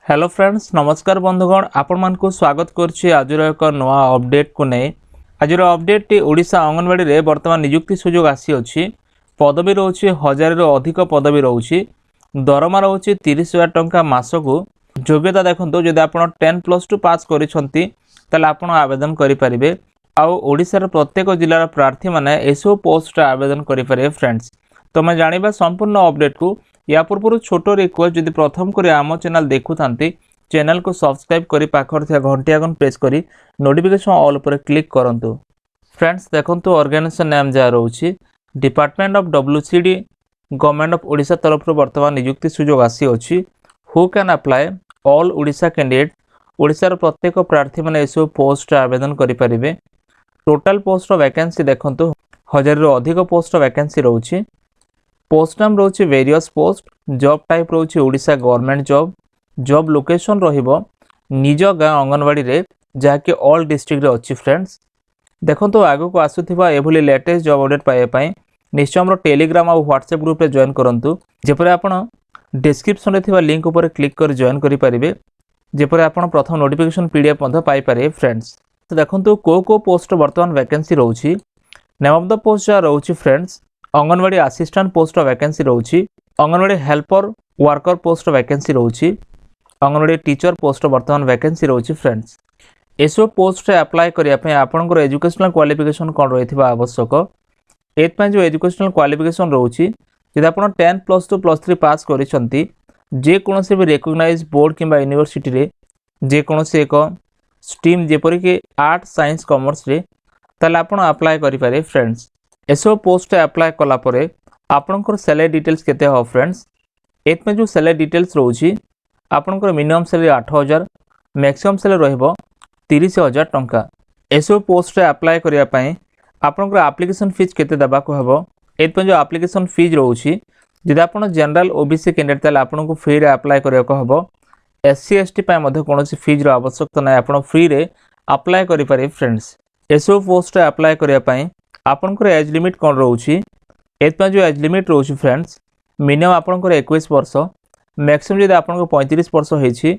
Hello friends नमस्कार बंधुगण आपण मान को स्वागत करछि आजर एक नवा अपडेट को नै आजर अपडेट टी ओडिशा अंगनवाड़ी रे वर्तमान नियुक्ति सुजोग आसी अछि पदवी रहउछि 1000 रो अधिक पदवी रहउछि दरमा रहउछि 30000 टंका मासको योग्यता देखंतो जदि आपण 10+2 पास करिसंती तले आपण आवेदन करि परिबे आ ओडिसा रो प्रत्येक जिल्ला रो प्रार्थी माने एसओ पोस्ट आवेदन करि परिबे फ्रेंड्स तो मैं जानिबा संपूर्ण अपडेट को या पूर्व छोट रिक्वेस्ट जदि प्रथम करे आम चैनल देखु थांती चैनल को सब्सक्राइब करी पाखर थिया घंटी आइकन प्रेस करी नोटिफिकेशन ऑल पर क्लिक करंतु। फ्रेंड्स देखंतु ऑर्गेनाइजेशन नेम जा रहउछि department of WCD government of Odisha तरफ वर्तमान नियुक्ति सुजोग आसी अछि who can apply all Odisha candidate Odisha रो प्रत्येक प्रार्थी माने एसो पोस्ट आवेदन करि परिबे टोटल पोस्ट वैकेंसी देखंतु 1000 रो अधिक पोस्ट वैकेंसी रहउछि पोस्ट नाम रोचे वेरियस पोस्ट जॉब टाइप रोचे ओडिशा गवर्नमेंट जॉब लोकेशन रहिबो निज गाँ अंगनवाड़ी रे जाके ऑल डिस्ट्रिक्ट रे अछि फ्रेंड्स देखो तो आगो को आसुथिबा एभली लेटेस्ट जॉब अपडेट पाए पई निश्चय हमरो टेलीग्राम और व्हाट्सएप ग्रुप रे जॉइन करंतु जेपरे आपण डिस्क्रिप्शन रे थिबा लिंक ऊपर क्लिक कर जॉइन करि परिबे जेपरे आपण प्रथम नोटिफिकेशन पीडीएफ मध्ये पाई पारे फ्रेंड्स तो देखंतु को पोस्ट वर्तमान वैकेंसी रहउछि नेम ऑफ द पोस्ट जा रहउछि friends anganwadi assistant post vacancy रहउछि anganwadi helper worker post vacancy रहउछि अंगनवाड़ी टीचर पोस्ट वर्तमान वैकेंसी रहउछि फ्रेंड्स एसो पोस्ट रे अप्लाई करिया पय आपनकर एजुकेशनल क्वालिफिकेशन कोन रहिथिबा आवश्यक एत पय जो एजुकेशनल क्वालिफिकेशन रहउछि जदि आपण 10+2+3 पास करिसंती जे कोनोसे भी रिकॉग्नाइज बोर्ड किबा यूनिवर्सिटी रे जे कोनोसे एक स्ट्रीम जेपरि कि आर्ट साइंस कॉमर्स रे तले आपण अप्लाई करि पारे फ्रेंड्स एसो पोस्ट अप्लाई कला परे आपनकर सैलरी डिटेल्स केते हो फ्रेंड्स एत में जो सैलरी डिटेल्स रहउछि आपनकर मिनिमम सैलरी 8000 मैक्सिमम सैलरी रहइबो 30000 टंका एसो पोस्ट अप्लाई करिया पय आपनकर एप्लीकेशन फीस केते देबा को हेबो एत में जो एप्लीकेशन फीस रहउछि जदि आपण जनरल ओबीसी कैंडिडेट तले आपनको फ्री रे अप्लाई करिया को हेबो एससी एसटी पय मध्ये कोनोसी फीस रो आवश्यकता नै आपण फ्री रे अप्लाई करि पारे फ्रेंड्स एसो पोस्ट अप्लाई करिया पय आपनकर एज लिमिट कोन रहउछि एत पय जो एज लिमिट रहउछि फ्रेंड्स मिनिमम आपनकर 21 वर्ष मैक्सिमम जदि आपनको 35 वर्ष होइछि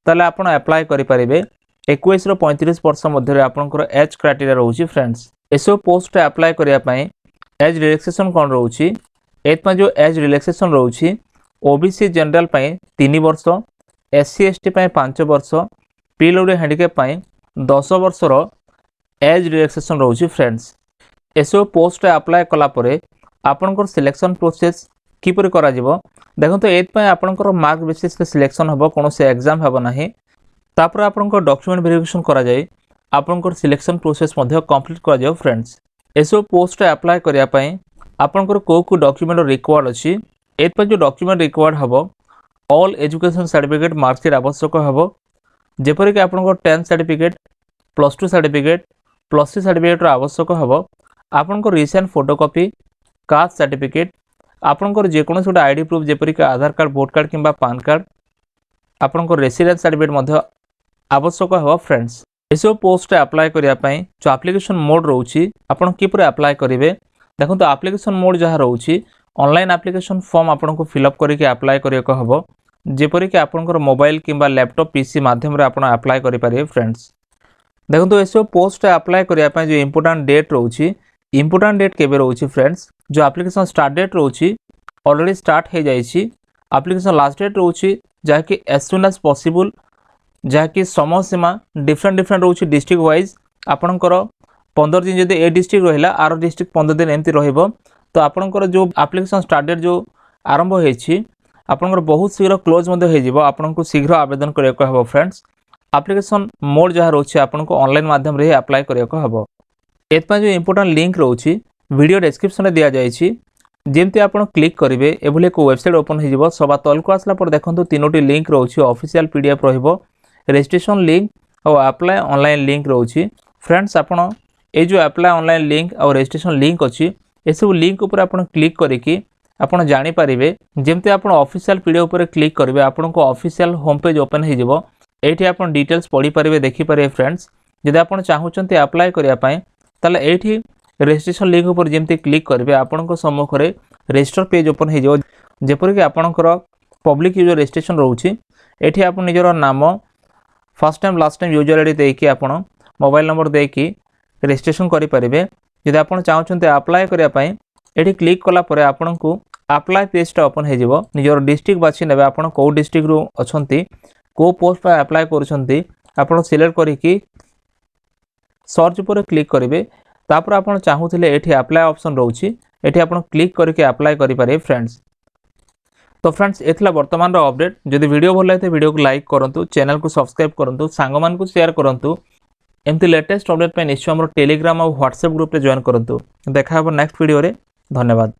तले आपण अप्लाई करि परिबे 21 रो 35 वर्ष मध्ये रे आपनकर एज क्राइटेरिया रहउछि फ्रेंड्स एसो पोस्ट अप्लाई करिया पय एज रिलैक्सेशन कोन रहउछि एत पय जो एज रिलैक्सेशन रहउछि ओबीसी जनरल पय 3 वर्ष एससी एसटी पय 5 वर्ष पीडब्ल्यूडी हैंडिकैप पय 10 वर्ष रो एज रिलैक्सेशन रहउछि फ्रेंड्स एसो पोस्ट अप्लाई कला परे आपनकर सिलेक्शन प्रोसेस किपरि करा जिवो देखंतो एत पय आपनकर मार्क बेसिस रे सिलेक्शन हबो कोनोसे एग्जाम हबो नाही तापर आपनकर डॉक्यूमेंट वेरिफिकेशन करा जाय आपनकर सिलेक्शन प्रोसेस मध्ये कंप्लीट करा जाय फ्रेंड्स एसो पोस्ट अप्लाई करिया पय आपनकर को डॉक्यूमेंट रिक्वायर्ड अछि एत पय जो डॉक्यूमेंट रिक्वायर्ड हबो ऑल एजुकेशन सर्टिफिकेट मार्कशीट आवश्यक हबो जेपरि कि आपनकर 10 सर्टिफिकेट +2 सर्टिफिकेट +3 सर्टिफिकेट रो आवश्यक हबो आपनकर रिसेंट फोटोकॉपी कास्ट सर्टिफिकेट आपनकर जे कोनोस गोटे आईडी प्रूफ जेपरि कि आधार कार्ड वोट कार्ड किंबा पान कार्ड आपनकर रेसिडेंस सर्टिफिकेट मध्ये आवश्यक हो फ्रेंड्स एसो पोस्ट अप्लाई करिया पय जो एप्लीकेशन मोड रहउछि आपन किपरि अप्लाई करिवे देखंतो एप्लीकेशन मोड जहा रहउछि ऑनलाइन एप्लीकेशन फॉर्म आपनको फिल अप करिके अप्लाई करिया को हबो जेपरि कि आपनकर मोबाइल किंबा लैपटॉप पीसी माध्यम रे आपन अप्लाई करि पारे फ्रेंड्स देखंतो एसो पोस्ट अप्लाई करिया पय जो इंपोर्टेंट डेट रहउछि इंपोर्टेंट डेट केबे रहउछि फ्रेंड्स जो एप्लीकेशन स्टार्ट डेट रहउछि ऑलरेडी स्टार्ट हे जाइछि एप्लीकेशन लास्ट डेट रहउछि जाकि एज सुन एज पॉसिबल जाकि समय सीमा डिफरेंट रहउछि डिस्ट्रिक्ट वाइज आपनकर 15 दिन जदि ए डिस्ट्रिक्ट रहिला आरो डिस्ट्रिक्ट 15 दिन एमति रहिबो तो आपनकर जो एप्लीकेशन स्टार्ट डेट जो आरंभ हेछि आपनकर बहुत शीघ्र क्लोज मध्ये हे जिवो आपनको शीघ्र आवेदन करिया को हबो फ्रेंड्स एप्लीकेशन मोड जहा रहउछि आपनको ऑनलाइन माध्यम रे अप्लाई करिया को हबो एत पय जो इंपोर्टेंट लिंक रहउछि वीडियो डिस्क्रिप्शन रे दिया जायछि जेमति आपण क्लिक करिवे एभले को वेबसाइट ओपन हे जिवो सबा तल को आसला पर देखंतु तीनोटी लिंक रहउछि ऑफिशियल पीडीएफ रहिबो रजिस्ट्रेशन लिंक और अप्लाई ऑनलाइन लिंक रहउछि फ्रेंड्स आपण ए जो अप्लाई ऑनलाइन लिंक और रजिस्ट्रेशन लिंक अछि ए सब लिंक ऊपर आपण क्लिक करिकि आपण जानि परिबे जेमति आपण ऑफिशियल पीडीएफ ऊपर क्लिक करिवे आपनको ऑफिशियल होम पेज ओपन हे जिवो एठी आपण डिटेल्स पढी परिबे देखि परिबे फ्रेंड्स जदि आपण चाहुचंती अप्लाई करिया पय तले एठी रजिस्ट्रेशन लिंक ऊपर जेमति क्लिक करिवे आपनको सम्मुख रे रजिस्टर पेज ओपन हे जो जेपर कि आपनकर पब्लिक यूजर रजिस्ट्रेशन रहउछि एठी आप निजर नाम first time last time user ID देकी आपण मोबाइल नंबर देकी रजिस्ट्रेशन करि परिबे। जदि आपण चाहउछन्ते अप्लाई करिया पई एठी क्लिक कला परे आपनकु अप्लाई पेजटा ओपन हे जिवो। निजर डिस्ट्रिक्ट बाछि नेबे आपण को डिस्ट्रिक्ट रु अछन्ती को पोस्ट पर अप्लाई करूछन्ती आपण सिलेक्ट करिकी सर्च पर क्लिक करेंगे। तापर आप चाहूले ये अप्लाई ऑप्शन रोचे ये आप क्लिक करके अप्लाई करें फ्रेंड्स। तो फ्रेंड्स ये वर्तमान अपडेट। जदि वीडियो भल लगे वीडियो को लाइक करूँ, चैनल को सब्सक्राइब करूँ, सांग मान को शेयर करूँ। एमती लेटेस्ट अपडेट पे निश्चय आम टेलीग्राम और व्हाट्सएप ग्रुप रे जॉइन करूँ। देखा नेक्स्ट वीडियो रे। धन्यवाद।